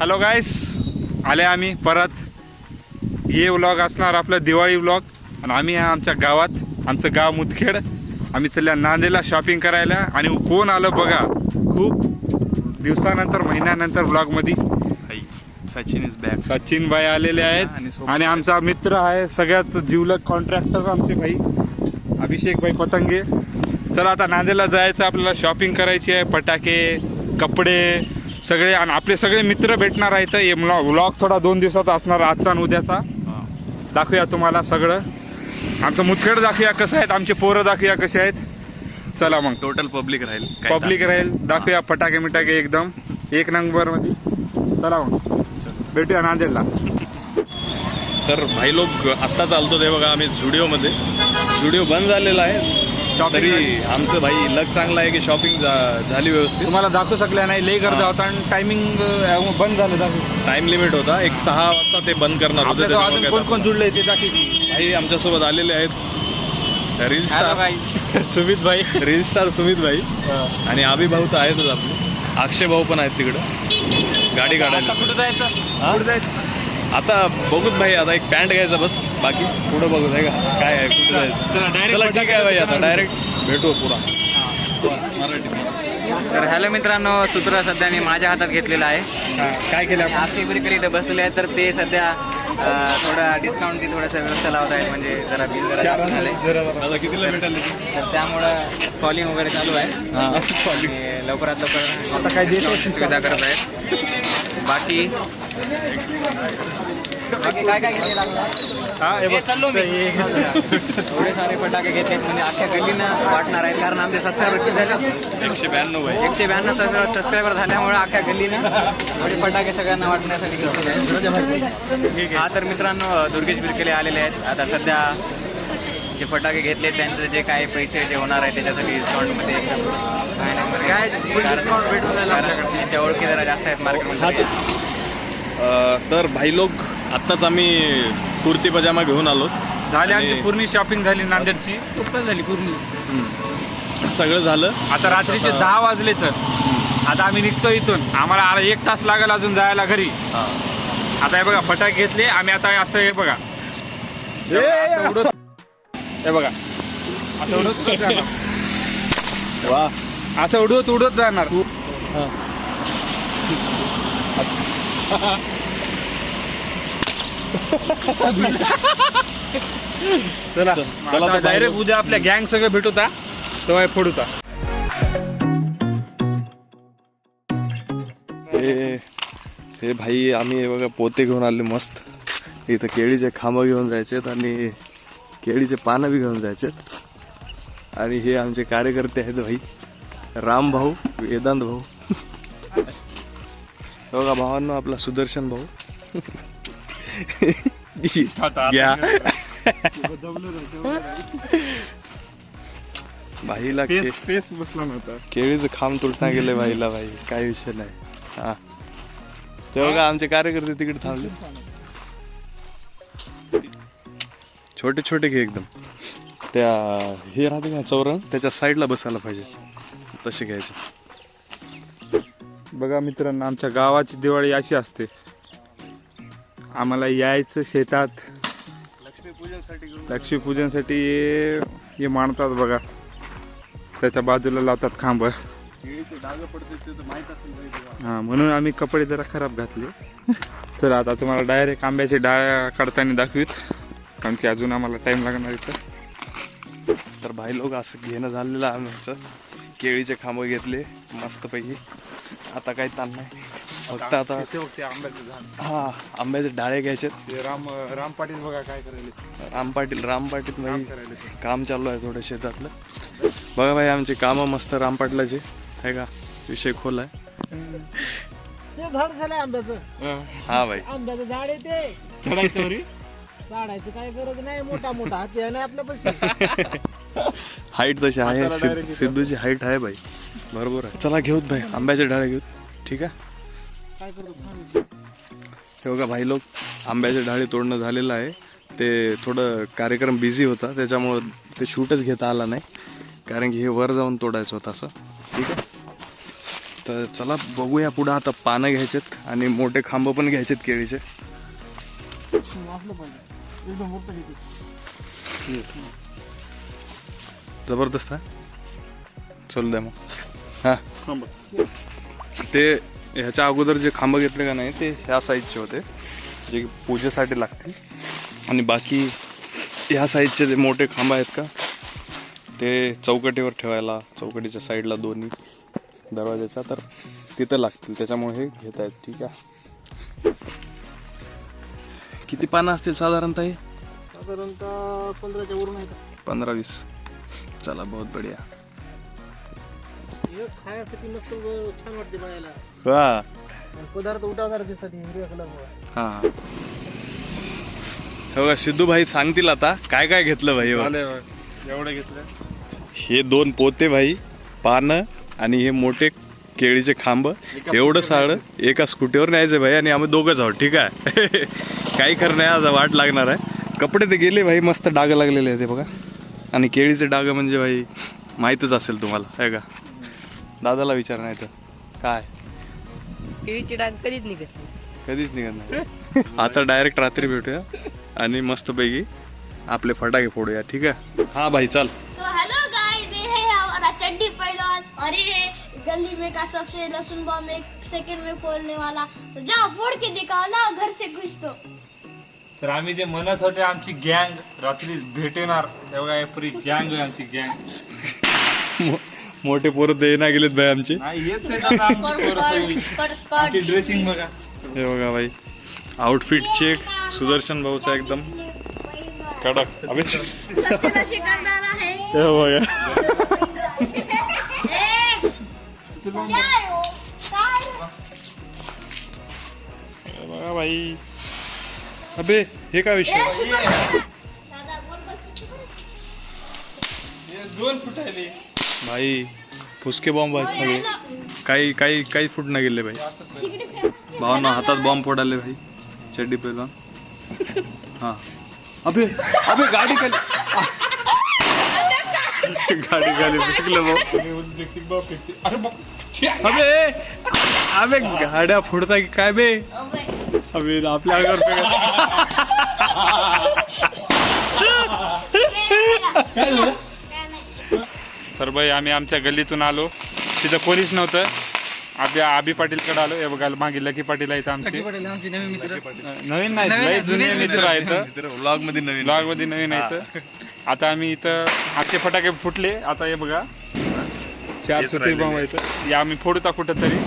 Hello गाईस, आले आम्ही परत. हे व्लॉग असणार आपलं दिवाळी व्लॉग. आणि आम्ही आमच्या गावात, आमचं गाव मुदखेड. आम्ही चालल्या नांदेडला शॉपिंग करायला. आणि कोण आलं बघा, खूप दिवसानंतर महिन्यानंतर व्लॉगमध्ये सचिन इज बॅक. सचिन भाई आलेले आहेत. आणि आमचा मित्र आहे सगळ्यात जीवलग कॉन्ट्रॅक्टर आमचे भाई अभिषेक भाई पतंगे. चला आता नांदेडला जायचं, आपल्याला शॉपिंग करायची आहे. फटाके, कपडे सगळे. आणि आपले सगळे मित्र भेटणार आहेत. हे व्लॉग थोडा 2 दिवसाचा असणार, आजचा आणि उद्याचा. दाखवूया तुम्हाला सगळं. आमचं मुदखेड दाखवूया कसं आहेत, आमचे पोरं दाखवूया कसे आहेत. चला मग टोटल पब्लिक राहील. दाखवूया फटाके मिटाके एकदम 1 नंबर मध्ये. चला मग भेटूया नांदेडला. तर भाई लोक आत्ता चालतो ते बघा, आम्ही झुडिओमध्ये. झुडिओ बंद झालेला आहे, तरी आमचं भाई लक चांगला आहे की शॉपिंग झाली व्यवस्थित. तुम्हाला दाखवू शकल्या नाही, लई गर्दी होता आणि टायमिंग बंद झालं. टाइम लिमिट होता, 6 वाजता ते बंद करणार होते. अजून कोण कोण जुळले ते दाखव. भाई आमच्यासोबत आलेले आहेत रील स्टार सुमित भाई, रील स्टार सुमित भाई. आणि आबी भाऊ तर आहेतच आपले. अक्षय भाऊ पण आहेत तिकडं गाडी काढायला. कुठं जायचं? आता बघूत भाई, आता एक पॅन्ट घ्यायचा बस, बाकी पुढं बघूत आहे का काय आहे, कुठं जायचं. चला ठीक आहे भाई, आता डायरेक्ट भेटू पुरा मराठी. तर हॅलो मित्रांनो, सूत्र सध्या मी माझ्या हातात घेतलेलं आहे. काय केलं आपण? अक्षय ब्रेकर इथे बसलेले आहेत, तर ते सध्या थोडं डिस्काउंटची थोडंसं व्यवस्था लावत आहेत. म्हणजे जरा बिल जरा जास्त झालंय, आता कितीला भेटेल? तर त्यामुळं कॉलिंग वगैरे चालू आहे. आणि लवकरात लवकर आता काय देतो सुविधा करत आहेत. बाकी काय काय घेतलेलं चाललो मी. एवढे सारे फटाके घेतलेत, म्हणजे अख्ख्या गल्लीनं वाटणार आहेत. कारण आमचे सबस्क्रायबर किती झाले? 192 सबस्क्रायबर झाल्यामुळे अख्ख्या गल्लीनं एवढे फटाके सगळ्यांना वाटण्यासाठी घेतलेले आहेत. हा तर मित्रांनो, दुर्गेश बिरकेले आलेले आहेत. आता सध्या जे फटाके घेतले त्यांचे जे काही पैसे जे होणार आहे त्याच्यासाठी डिस्काउंटमध्ये डिस्काउंट भेटून त्यांच्या ओळखी जरा जास्त आहेत मार्केटमध्ये. तर भाई लोक आत्ताच आम्ही कुर्ती पजामा घेऊन आलो. झाली आमची पूर्ण शॉपिंग झाली नांदेडची. झाली पूर्ण, सगळं झालं. आता रात्रीचे 10 वाजले. तर आता आम्ही निघतो इथून. आम्हाला 1 तास लागेल अजून जायला घरी. आता हे बघा फटाके घेतले आम्ही. आता असं हे बघा, हे बघा असं उडत जाणार. वा, असं उडत जाणार. चला डायरेक्ट उद्या आपल्या गँग सगळं भेटूता तेव्हा फोडूता. हे भाई आम्ही हे बघा पोते घेऊन आले मस्त. इथं केळीचे खांबं घेऊन जायचेत आणि केळीचे पानं बी घेऊन जायचेत. आणि हे आमचे कार्यकर्ते आहेत भाई, राम भाऊ, वेदांत भाऊ. बघा भावांनो, आपला सुदर्शन भाऊ. भाईला केळीचं खांब तुटना गेले भाईला. भाई काय विषय नाही. हा ते बघा आमचे कार्यकर्ते तिकडे थांबले. छोटे छोटे घे एकदम. त्या हे राहते का चौरंग, त्याच्या साईडला बसायला पाहिजे तसे घ्यायचे. बघा मित्रांनो, आमच्या गावाची दिवाळी अशी असते. आम्हाला यायचं शेतात लक्ष्मीपूजनसाठी हे मांडतात बघा. त्याच्या बाजूला लावतात खांब. हा, म्हणून आम्ही कपडे जरा खराब घातले. चला आता तुम्हाला डायरेक्ट आंब्याची डाळ काढताना दाखवीत, कारण की अजून आम्हाला टाइम लागणार इथं. तर भाई लोक असं घेणं झालेलं आमचं. केळीचे खांब घेतले मस्तपैकी. आता काही ताण नाही, फक्त आता हा आंब्याचे डाळे घ्यायचे. राम पाटील बघा काय करायले. राम पाटील भाई काम चालू आहे थोडं शेतातलं. बघा भाई आमचे कामं मस्त राम पाटलाचे आहे का. विषय खोल आहे. ते झाड झालंय आंब्याचं. हा भाई, आंब्याचं झाड आहे ते. चढायचं काढायचं काय गरज नाही. मोठा हाती आहे ना आपल्यापाशी. हाईट तशी आहे, सिद्धूची हाईट आहे भाई, बरोबर आहे. चला घेऊत भाई आंब्याचे डाळे घेऊत. ठीक आहे. काय करतो हे बघा भाई लोक, आंब्याचे डाळे तोडणं झालेलं आहे. ते थोडं कार्यक्रम बिझी होता त्याच्यामुळं ते शूटच घेता आला नाही, कारण की हे वर जाऊन तोडायचं होतं असं. ठीक आहे. तर चला बघूया पुढं. आता पानं घ्यायचेत आणि मोठे खांब पण घ्यायचेत केळीचे. असलं पाहिजे एकदम मोठं घेते. जबरदस्त आहे. चल द्या मग. हा ते ह्याच्या अगोदर जे खांब घेतले का नाही ते ह्या साईजचे होते जे पूजेसाठी लागतील. आणि बाकी ह्या साईजचे जे मोठे खांब आहेत का ते चौकटीवर ठेवायला, चौकटीच्या साईडला दोन्ही दरवाजाच्या, तर तिथं लागतील. त्याच्यामुळे हे घेत आहेत. ठीक आहे. किती पानं असतील साधारणतः हे? साधारणतः 15च्या वरून आहे. 15-20. चला बहुत बढिया. हे खाण्यासाठी मस्त छान वाटते बघायला. वा. आणि पदार्थ उठावणार दिसतात हे हिरव्या कलर. हा हो का सिद्धू भाई सांगतील आता काय काय घेतलं भाई. एवढं घेतलं. हे 2 पोते भाई, पानं आणि हे मोठे केळीचे खांब. एवढं साळं एका स्कूटीवर न्यायचं भाई. आणि आम्ही दोघंच आहोत. ठीक आहे. काही खरं नाही, आज वाट लागणार आहे. कपडे ते गेले भाई, मस्त डाग लागलेले आहे ते बघा. आणि केळीचे डाग म्हणजे भाई माहीतच असेल तुम्हाला आहे का. दादाला विचार नाही तर काय केळीची डाग कधीच निघत नाही. कधीच निघत नाही. आता डायरेक्ट रात्री भेटूया आणि मस्तपैकी आपले फटाके फोडूया. ठीक है. हाँ भाई चल. So hello guys, ये है हमारा चड्डी पहलवान और ये है गली में का सबसे लहसुन बम एक सेकंड में फोड़ने वाला. तो जाओ फोड़ के दिखाओ ना घर से कुछ तो. तर आम्ही जे म्हणत होते आमची गँग रात्री भेटणार, तेव्हा पुरी गँग आहे आमची गँग. मोठे पोरं ते ना गेलेत भाई आमचे. ड्रेसिंग बघा. हे बघा भाई आउटफिट चेक. सुदर्शन भाऊचा एकदम कडक. अबे सत्यानाशी करणारा है. हे बघा. क्या है वो? काय? हे बघा भाई. अबे हे काय विषय. दादा बोल बस. 2 फुटायले भाई फुसके बॉम्ब आहेत सगळे. काही फुट न गेले भाई. भावना हातात बॉम्ब फोडाले भाई. चड्डी पहिलवान. हा अबे अबे गाडी खाली. गाडी खाली फेकलं भाऊ. अबे अबे गाड्या फोडता की काय बे. अबे आपल्या अंगावर तर भाई आम्ही आमच्या गल्लीतून आलो. तिथं कोणीच नव्हतं. आपल्या आबी पाटीलकडे आलो. हे बघा मागे लकी पाटील आहेत आमचे. आमचे नवीन मित्र. नवीन नाही, लय जुने मित्र आहेत. व्लॉग मध्ये नवीन आहेत. आता आम्ही इथं आजचे फटाके फुटले. आता हे बघा 4 सुती बॉम्ब आहेत. या आम्ही फोडूता कुठं तरी.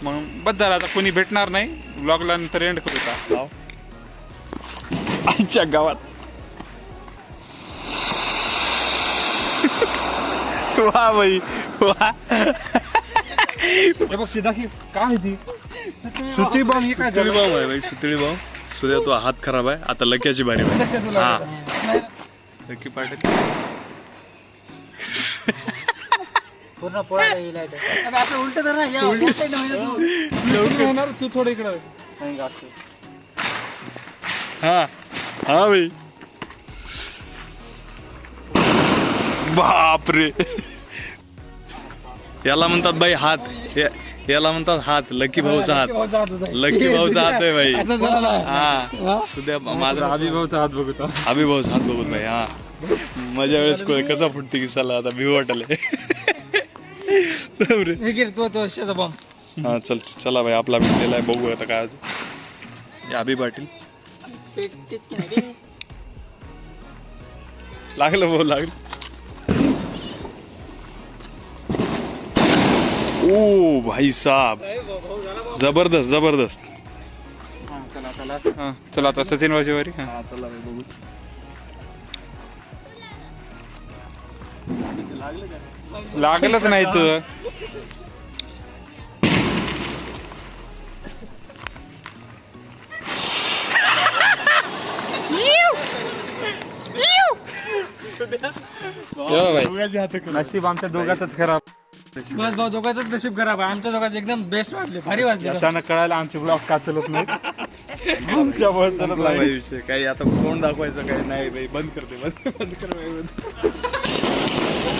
मग बस झालं. आता कोणी भेटणार नाही. व्लॉगला नंतर एंड करू का. आईच्या गावात. वा भाई वा. सीधा की काय ती सुती बॉम्ब. हे काय सुतळी बॉम्ब आहे भाई. सुतळी बॉम्ब. सुद्या तो हात खराब आहे. आता लक्याची बारी. हा लकी पाटील पूर्ण पोळायला येईल आहे. असं उलट तर नाही. या उलट side ला म्हणजे होणार. तू थोडं इकडं. हा हा भाई. बापरे. याला म्हणतात बाई हात. याला म्हणतात हात. लकी भाऊचा हात. लकी भाऊचा हात आहे भाई. हा सुद्या माझा अभिभावचा हात बघतो. अभिभाऊचा हात बघून भाई. हा माझ्या वेळेस कसा फुटते की साला. आता भिव वाटले. तो बॉम्ब. हा चल चला भाई आपला भेटलेला आहे. बघू आता काय अभि पाटील. लागलं भाऊ लागलं. ओ भाई साहब जबरदस्त जबरदस्त. चला आता सचिन वाजेवारी. चला भाई बघू. लागलंच नाही तर. नशीब आमच्या दोघांच खराब. बस भाऊ दोघांचं नशीब खराब आहे. आमच्या दोघांचं एकदम बेस्ट वाटले. भारी वाटले. अचानक कळायला आमचे ब्लॉग का चलत नाही. आमच्या भाई विषय काही आता कोण दाखवायचं काही नाही भाई. बंद करते बंद कर भाई.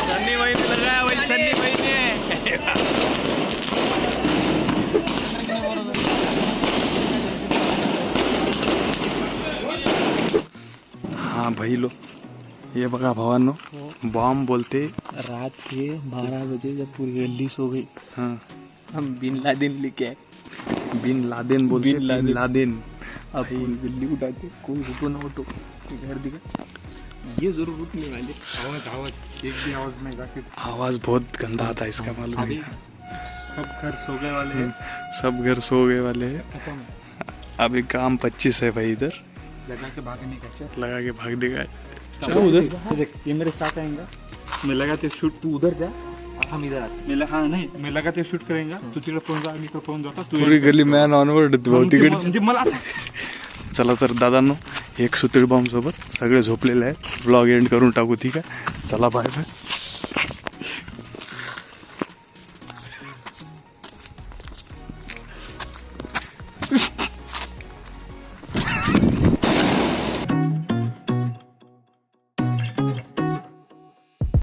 सन्नी भाई लगाया भाई. सन्नी भाई ने भाई लो ये बघा भावांनो बॉम्ब बोलते रात के 12 बजे जब पूरी गली सो गई हाँ हम बिन लादेन लेके आए बिन लादेन बोलते बिन लादेन अब पूरी गली उठाते कोई उठो ना उठो घर दिखा ये जरूर उठने वाले आवाज एक भी आवाज नहीं जाती आवाज बहुत गंदा आता है इसका मालूम है सब घर सो गए वाले हैं सब घर सो गए वाले हैं खत्म अभी काम 25 है भाई इधर लगा के भागने का चल लगा के भागने का है चलो उधर देख ये मेरे साथ आएगा मैं लगाते शूट तू उधर जा हम इधर आते मैं हाँ नहीं मैं लगाते शूट करेंगा तू तिकडे पळून जा मी पळून जातो तू पुरी गली मॅन ऑनवर्ड होती भाऊ तिकडे म्हणजे मला चला तर दादांनो एक सुतळी बॉम्ब सोबत सगळे झोपलेले आहेत ब्लॉग एंड करून टाकू ठीक आहे चला बाय बाय